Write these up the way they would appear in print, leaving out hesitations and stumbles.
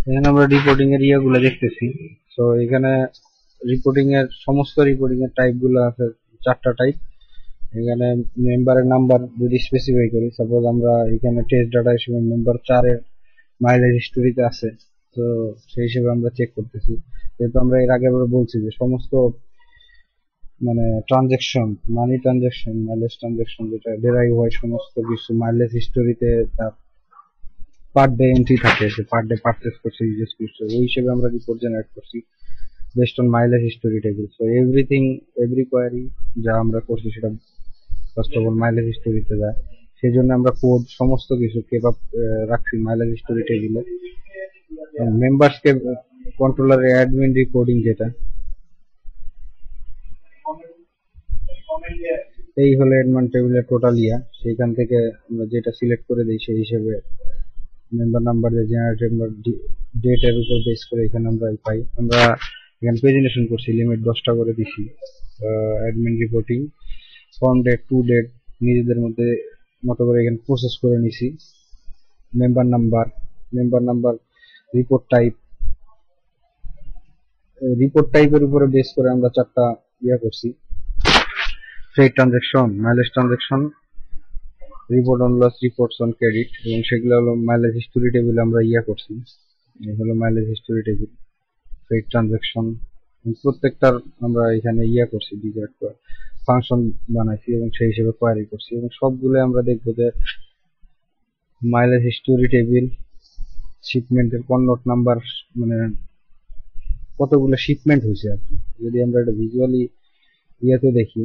এখানে আমরা রিপোর্টিং এর ইয়াগুলো দেখতেছি। তো এখানে রিপোর্টিং এর সমস্ত রিপোর্টিং এর টাইপ গুলো আছে, 4টা টাইপ। এখানে মেম্বারের নাম্বার যদি স্পেসিফাই করি, সাপোজ আমরা এখানে টেস্ট ডাটা হিসেবে মেম্বার 4 এর মাইলেজ হিস্টোরিতে আছে, তো সেই হিসেবে আমরা চেক করতেছি। যেহেতু আমরা এর আগে বলছি যে সমস্ত মানে ট্রানজেকশন, মানি ট্রানজেকশন, মাইলেজ ট্রানজেকশন যেটা ডেরাইভ হয়, সমস্ত কিছু মাইলেজ হিস্টোরিতে তার পার ডে এন্ট্রি থাকে, যে পার ডে পারচেজ করছে, ইউজ করছে, ওই হিসেবে আমরা রিপোর্ট জেনারেট করছি based on mileage history table. So everything, every query যা আমরা করছি সেটা ফার্স্ট অফ অল মাইলেজ হিস্টোরিতে যায়। সেই জন্য আমরা কোড সমস্ত কিছু কেপ আপ রাখছি মাইলেজ হিস্টোরি টেবিলে। মেম্বার্সকে কন্ট্রোলারের অ্যাডমিন রিপোর্টিং যেটা, এই হলো অ্যাডমিন টেবিলের টোটাল ইয়া। সেইখান থেকে আমরা যেটা সিলেক্ট করে দিই সেই হিসেবে member number generate member date এর উপর বেস করে এখানে আমরা পাই। আমরা এখানে প্রেজেন্টেশন করছি, লিমিট 10টা করে দিছি। Admin reporting from date to date নিজেদের মধ্যে মতো করে এখানে প্রসেস করে নিছি। Member number, report type, report টাইপের উপরে বেস করে আমরা 4টা ইয়া করছি, freight transaction, mileage transaction, report on loss, reports on credit, এবং সেগুলো হলো মাইলেজ হিস্টোরি টেবিল আমরা ইয়া করছি। এই হলো mileage history table, Fred transaction, প্রত্যেকটার আমরা এখানে ইয়া করছি, ডিজার্ট ফাংশন বানাইছি এবং সেই হিসেবে কোয়ারি করছি, এবং সবগুলো আমরা দেখবো যে মাইলেজ হিস্টোরি টেবিল, শিপমেন্টের কননোট নাম্বার, মানে কতগুলো শিপমেন্ট হয়েছে আর কি। যদি আমরা এটা ভিজুয়ালি ইয়েতে দেখি,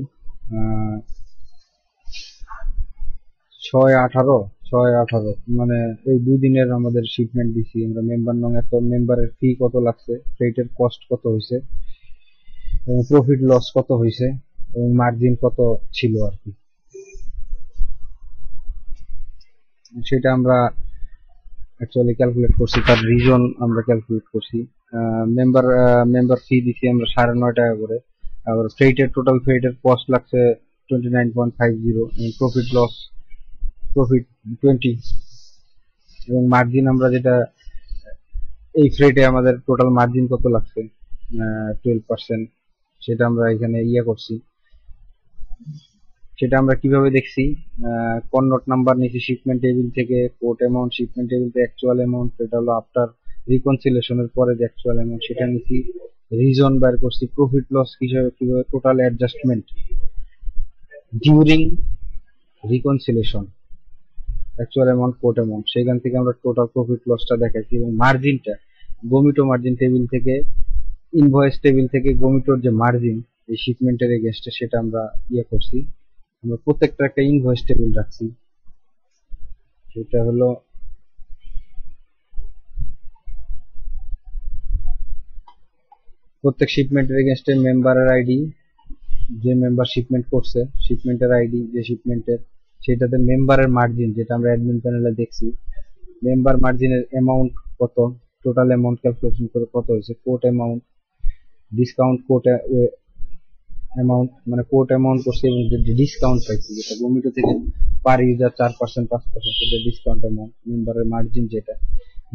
6-18 মানে এই 2 দিনের আমাদের শিপমেন্ট দিছি আমরা। মেম্বার নং এত, মেম্বারের ফি কত লাগছে, ফ্রেটের কস্ট কত হয়েছে, এবং প্রফিট লস কত হয়েছে, এবং মার্জিন কত ছিল আর কি, সেটা আমরা অ্যাকচুয়ালি ক্যালকুলেট করছি। তার রিজন আমরা ক্যালকুলেট করছি। মেম্বার ফি দিছি আমরা 9.5 টাকা করে। আবার ফ্রেটের টোটাল ফ্রেটের কস্ট লাগছে 29.50, এবং প্রফিট 20, এবং মার্জিন আমরা যেটা এই ফ্রেটে আমাদের টোটাল মার্জিন কত লাগছে 12%, সেটা আমরা এখানে ইয়া করছি। সেটা আমরা কিভাবে দেখছি, কননোট নাম্বার নিয়েছি শিপমেন্ট টেবিল থেকে, কোট অ্যামাউন্ট শিপমেন্ট টেবিল থেকে, অ্যাকচুয়াল অ্যামাউন্ট সেটা হলো আফটার রিকনসিলেশনের পরে যে অ্যাকচুয়াল অ্যামাউন্ট সেটা নিয়েছি। রিজন বের করছি, প্রফিট লস কিভাবে total adjustment during reconciliation, actual amount, quote amount, সেখান থেকে আমরা টোটাল প্রফিট লসটা দেখাইছি। এবং মার্জিনটা গমিটো মার্জিন টেবিল থেকে, ইনভয়েস টেবিল থেকে গমিটোর যে মার্জিন এই শিপমেন্টের এগেনস্টে, সেটা আমরা ইয়ে করছি। আমরা প্রত্যেকটা একটা ইনভয়েস টেবিল রাখছি, সেটা হলো প্রত্যেক শিপমেন্টের এগেনস্টে মেম্বারের আইডি, যে মেম্বার শিপমেন্ট করছে, শিপমেন্টের আইডি যে শিপমেন্টের, সেটাতে মেম্বারের মার্জিন যেটা আমরা অ্যাডমিন প্যানেলে দেখছি, মেম্বার মার্জিনের অ্যামাউন্ট কত, টোটাল অ্যামাউন্ট ক্যালকুলেশন করে কত হয়েছে, quote amount, discount quote amount, মানে কোট অ্যামাউন্ট করছে এবং যে ডিসকাউন্ট পাইছি যেটা গমিটো থেকে পার ইউজার 4%, 5%, সেটা ডিসকাউন্ট অ্যামাউন্ট। মেম্বারের মার্জিন যেটা,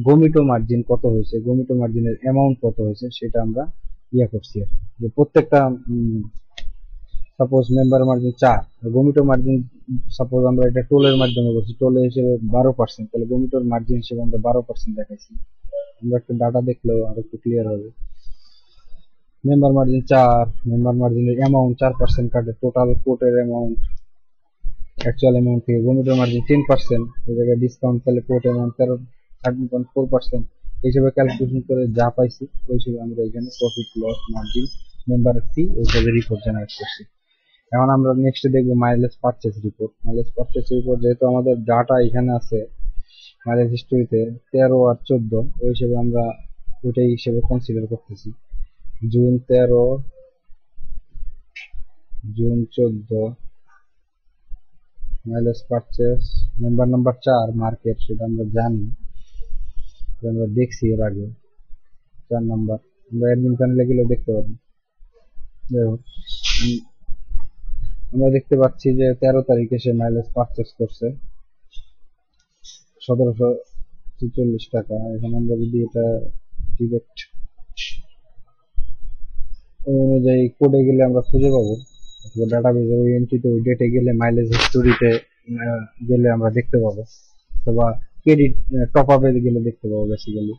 গমিটো মার্জিন কত হয়েছে, গমিটো মার্জিনের অ্যামাউন্ট কত হয়েছে, সেটা আমরা ইয়া করছি আর কি। যে প্রত্যেকটা সাপোজ মেম্বার মার্জিন 4, গমিটো মার্জিন সাপোজ আমরা এটা টোলের মাধ্যমে করছি, টোলে হিসেবে 12%, তাহলে গমিটোর মার্জিন হিসেবে আমরা 12% দেখাইছি। আমরা একটু ডাটা দেখলেও আরো একটু ক্লিয়ার হবে। মেম্বার মার্জিন 4, মেম্বার মার্জিনের অ্যামাউন্ট 4% কাটে টোটাল কোটের অ্যামাউন্ট, অ্যাকচুয়াল অ্যামাউন্ট থেকে গমিটোর মার্জিন 10%, এই জায়গায় ডিসকাউন্ট, তাহলে কোট অ্যামাউন্ট 13.4%, হিসেবে ক্যালকুলেশন করে যা পাইছি ওই হিসেবে আমরা এখানে প্রফিট লস মার্জিন মেম্বারের ফি এইভাবে রিপোর্ট জেনারেট করছি। এখন আমরা নেক্সট দেখবো mileage purchase report. Mileage purchase report যেহেতু আমাদের ডাটা এখানে আছে মাইলেজ হিস্টোরিতে 13 আর 14, ওই হিসেবে আমরা ওইটাই হিসেবে কনসিডার করতেছি। June 13, June 14 mileage purchase, member number 4 market, সেটা আমরা জানি, আমরা দেখছি এর আগে 4 নাম্বার, আমরা অ্যাডমিন প্যানেলে গেলেও দেখতে পাবো। আমরা দেখতে পাচ্ছি যে 13 তারিখে সে মাইলেজ পারচেজ করছে টাকা। এখন আমরা যদি এটা ডিরেক্ট ওই অনুযায়ী কোডে গেলে আমরা খুঁজে পাবো, অথবা ডাটাবেজের ওই এন্ট্রিতে ওই ডেটে গেলে মাইলেজ হিস্টোরিতে গেলে আমরা দেখতে পাবো, অথবা ক্রেডিট টপ আপে গেলে দেখতে পাবো। বেসিক্যালি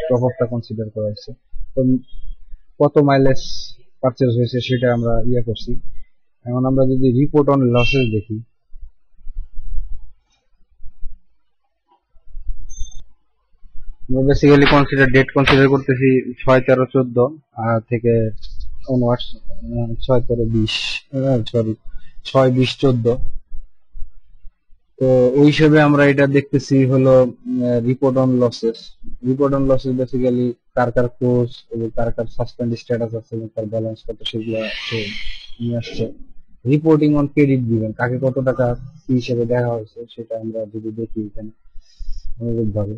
টপ আপটা কনসিডার করা হচ্ছে। তো কত মাইলেজ পারচেজ হয়েছে সেটা আমরা করছি। এখন আমরা যদি রিপোর্ট অন লসেস দেখি, আমরা বেসিক্যালি ডেট কনসিডার করতেছি 6/13/14 থেকে অনওয়ার্ডস, 6/13/20, সরি 6/20/14। তো ওই হিসেবে আমরা এটা দেখতেছি হলো report on losses. Report on losses basically car car course এবং কার কার সাসপেন্ড স্ট্যাটাস আছে এবং তার ব্যালেন্স কত সেগুলো নিয়ে আসছে। রিপোর্টিং অন ক্রেডিট দিবেন, কাকে কত টাকা কি হিসেবে দেখা হয়েছে সেটা আমরা যদি দেখি এখানে অনুরূপ ভাবে।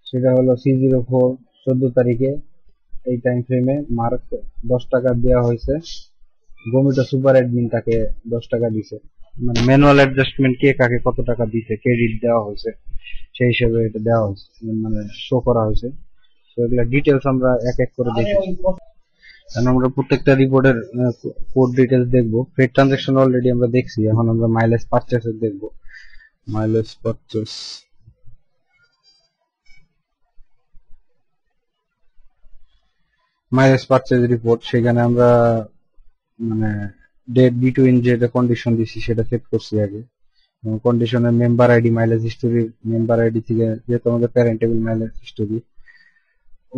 সেটা হলো C04 14 তারিখে এই টাইম ফ্রেমে মার্ক 10 টাকা দেওয়া হয়েছে। গমিটো সুপার অ্যাডমিন তাকে 10 টাকা দিছে, মানে ম্যানুয়াল অ্যাডজাস্টমেন্ট কে কাকে কত টাকা দিছে, ক্রেডিট দেওয়া হয়েছে সেই হিসেবে এটা দেওয়া হয়েছে, মানে শো করা হয়েছে। তো এগুলা ডিটেলস আমরা এক এক করে দেখি। কারণ আমরা প্রত্যেকটা রিপোর্টের কোড ডিটেলস দেখবো। ফেড ট্রানজাকশন অলরেডি আমরা দেখছি, এখন আমরা মাইলেজ পারচেস দেখবো। Mileage purchase, mileage purchase report, সেখানে আমরা মানে ডেট বিটুইন যেটা কন্ডিশন দিছি সেটা সেট করছি আগে। কন্ডিশনের member ID, mileage history member ID থেকে, যেহেতু আমাদের প্যারেন্টেবল মাইলেজ হিস্টোরি,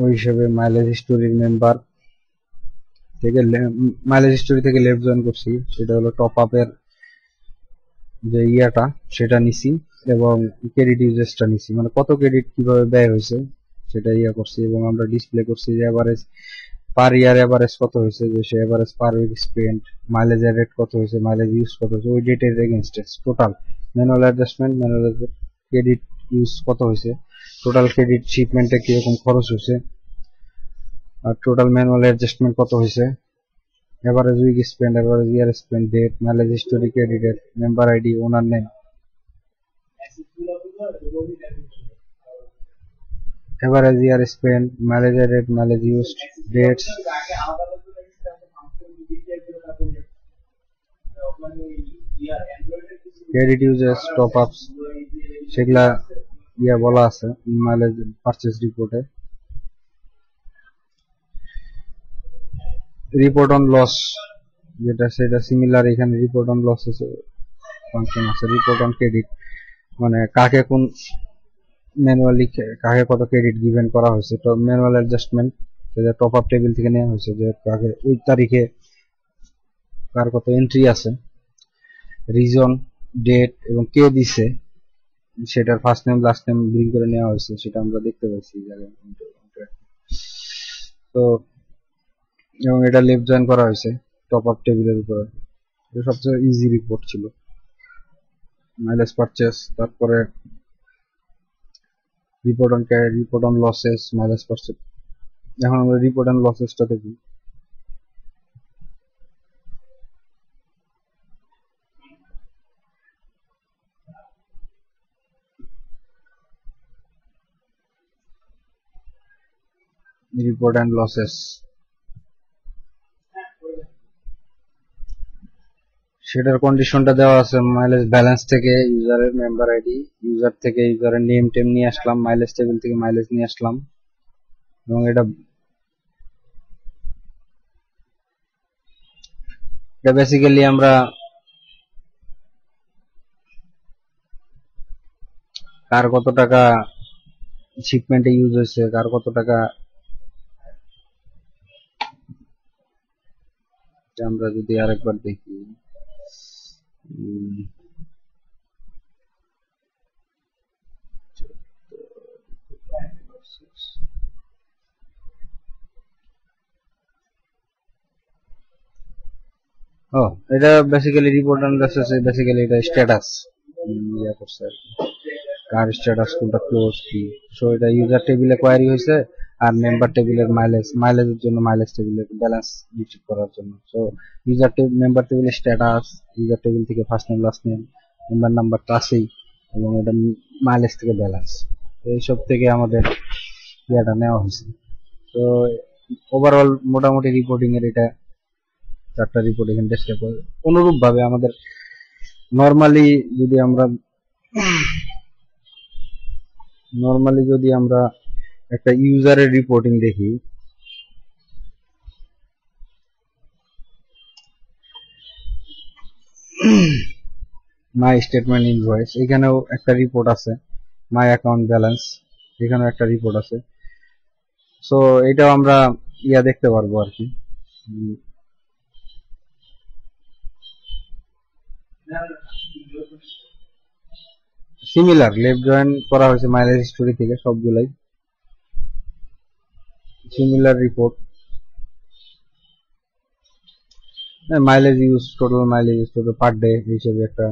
ওই হিসেবে মাইলেজ হিস্টোরির মেম্বার থেকে মাইলেজ হিস্টোরি থেকে লেফট জয়েন করছি। সেটা হলো টপ আপের যে সেটা নিছি, এবং ক্রেডিট ইউজেসটা নিছি, মানে কত ক্রেডিট কিভাবে ব্যয় হয়েছে সেটা করছি। এবং আমরা ডিসপ্লে করছি যে এভারেজ পার ইয়ার এভারেজ কত হয়েছে, যে সে এভারেজ পার উইক স্পেন্ড, মাইলেজের রেট কত হয়েছে, মাইলেজ ইউজ কত হয়েছে, ওই ডেটের এগেনস্টে total manual adjustment, manual credit use কত হয়েছে, টোটাল ক্রেডিট শিপমেন্টে কিরকম খরচ হয়েছে, আর টোটাল ম্যানুয়াল অ্যাডজাস্টমেন্ট কত হয়েছে, এভারেজ উইক স্পেন্ড, এভারেজ ইয়ার স্পেন্ড, ডেট, মাইলেজ হিস্টোরি, ক্রেডিটের মেম্বার আইডি, ওনার name, average year spent, mileage rate, mileage used, dates, credit uses, top ups, সেগুলা বলা আছে মাইলেজ পারচেজ রিপোর্টে। রিপোর্ট অন লস যেটা, সেটা similar, এখানে রিপোর্ট অন লস ফাংশন আছে। Report on credit, মানে কাকে কোন ম্যানুয়ালি কাকে কত ক্রেডিট গিভেন করা হয়েছে। তো ম্যানুয়াল অ্যাডজাস্টমেন্ট সেটা টপ আপ টেবিল থেকে নেওয়া হয়েছে, যে কাকে ওই তারিখে কার কত এন্ট্রি আছে, রিজন, ডেট এবং কে দিছে সেটার first name last name bring করে নেওয়া হয়েছে, সেটা আমরা দেখতে পাচ্ছি। তো এবং এটা লেফট জয়েন করা হয়েছে টপ আপ টেবিলের উপরে। এটা সবচেয়ে ইজি রিপোর্ট ছিল মাইলেজ পারচেস। তারপরে report on credit, report on losses, mileage purchase. এখন আমরা রিপোর্ট অন লসেসটা দেখি। রিপোর্ট অ্যান্ড লসেস, সেটার কন্ডিশনটা দেওয়া আছে। মাইলেজ ব্যালেন্স থেকে ইউজারের মেম্বার আইডি, ইউজার থেকে ইউজারের নেম টেম নিয়ে আসলাম, মাইলেজ টেবিল থেকে মাইলেজ নিয়ে আসলাম, এবং এটা বেসিক্যালি আমরা কার কত টাকা শিপমেন্টে ইউজ হয়েছে, কার কত টাকা, আমরা যদি আরেকবার দেখি। ও, এটা basically report on losses, basically এটা স্ট্যাটাস করছে আর কি। কার স্ট্যাটাস কোনটা ক্লোজ কি। সো এটা ইউজার টেবিলে কোয়ারি হয়েছে, আর মেম্বার টেবিলের মাইলেজের জন্য মাইলেজ টেবিলের ব্যালেন্স রিট্রিভ করার জন্য। সো মেম্বার টেবিলের স্ট্যাটাস, ইউজার টেবিল থেকে first name last name, member নাম্বারটা আছেই, এবং এটা মাইলেজ থেকে ব্যালেন্স। তো এইসব থেকে আমাদের ইয়াটা নেওয়া হয়েছে। তো ওভারঅল মোটামুটি রিপোর্টিং এর এটা 4টা রিপোর্ট এখানে ডিসপ্লে করে। অনুরূপ ভাবে আমাদের নরমালি যদি আমরা একটা ইউজারের রিপোর্টিং দেখি, মাই স্টেটমেন্ট ইনভয়েস, এখানেও একটা রিপোর্ট আছে, মাই অ্যাকাউন্ট ব্যালেন্স, এখানেও একটা রিপোর্ট আছে। সো এটাও আমরা দেখতে পারবো আর কি। সিমিলার লেফট জয়েন করা হয়েছে মাইলেজ হিস্টোরি থেকে, সবগুলাই similar report. Mileage use, total mileage use, total per day হিসেবে একটা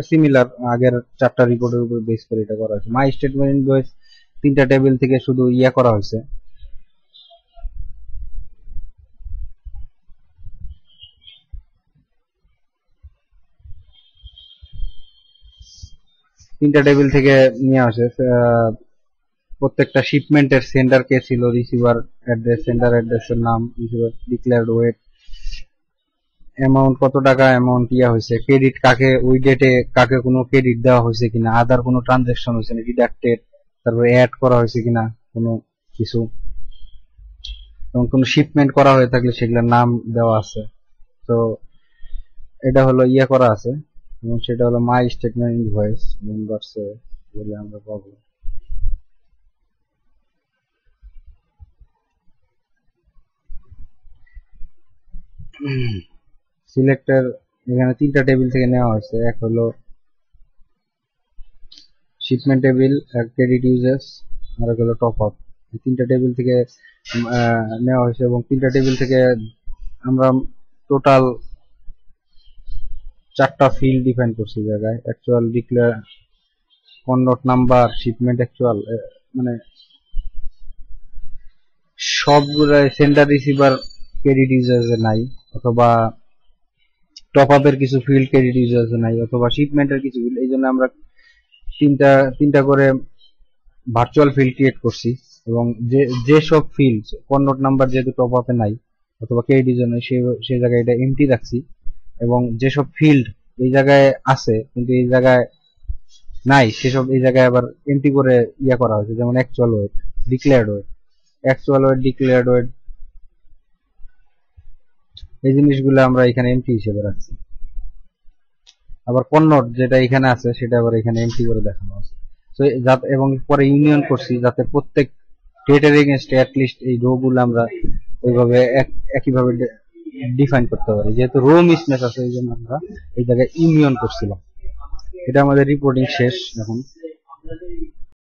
সিমিলার আগের 4টা রিপোর্টের উপর বেস করে এটা করা হয়েছে। মাই স্টেটমেন্ট ইনভয়েস 3টা টেবিল থেকে শুধু করা হয়েছে। তিনটা টেবিল থেকে নিয়ে আসে। প্রত্যেকটা শিপমেন্টের সেন্ডার কে ছিল, রিসিভার অ্যাড্রেস, সেন্ডার অ্যাড্রেসের নাম, রিসিভার ডিক্লেয়ার্ড ওয়েট, অ্যামাউন্ট কত টাকা অ্যামাউন্ট হয়েছে, ক্রেডিট কাকে ওই ডেটে কাকে কোনো ক্রেডিট দেওয়া হয়েছে কিনা, আদার কোনো ট্রানজাকশন হয়েছে না ডিডাক্টেড, তারপরে অ্যাড করা হয়েছে কিনা কোনো কিছু, এবং কোনো শিপমেন্ট করা হয়ে থাকলে সেগুলোর নাম দেওয়া আছে। তো এটা হলো করা আছে, এবং সেটা হলো মাই স্টেটমেন্ট ইনভয়েস মেম্বারসে বলে আমরা পাবো। সিলেক্টের এখানে 3টা টেবিল থেকে নেওয়া হয়েছে। এক হলো শিপমেন্ট টেবিল, এক ক্রেডিট ইউজেস, আর এক হলো টপ আপ। এই 3টা টেবিল থেকে নেওয়া হয়েছে, এবং 3টা টেবিল থেকে আমরা টোটাল 4টা ফিল্ড ডিফাইন করছি জায়গায়। Actual, declare, con note number, shipment actual, মানে সবগুলো সেন্ডার রিসিভার ক্রেডিট ইউজার্সে নাই, অথবা টপ আপের কিছু ফিল্ড ক্রেডিট ইউজার্সে নাই, অথবা শিপমেন্টের কিছু ফিল্ড। এই জন্য আমরা তিনটা করে ভার্চুয়াল ফিল্ড ক্রিয়েট করছি, এবং যে সব ফিল্ড কননোট নাম্বার যেহেতু টপ আপে নাই অথবা ক্রেডিট ইউজার নাই, সেই জায়গায় এটা এমটি রাখছি। এবং যেসব ফিল্ড এই জায়গায় আছে কিন্তু এই জায়গায় নাই, সেসব এই জায়গায় আবার এমটি করে করা হয়েছে। যেমন actual weight, declared weight, declared weight, এই জিনিসগুলো আমরা এখানে এমটি হিসেবে রাখছি। আবার কননোট যেটা এখানে আছে সেটা আবার এখানে এমটি করে দেখানো আছে। তো এবং পরে ইউনিয়ন করছি যাতে প্রত্যেক ডেটের এগেইনস্টে অ্যাটলিস্ট এই রো গুলো আমরা ওইভাবে একইভাবে ডিফাইন করতে পারি। যেহেতু রো মিসম্যাচ আছে এই জন্য আমরা এই জায়গায় ইউনিয়ন করছিলাম। এটা আমাদের রিপোর্টিং শেষ এখন।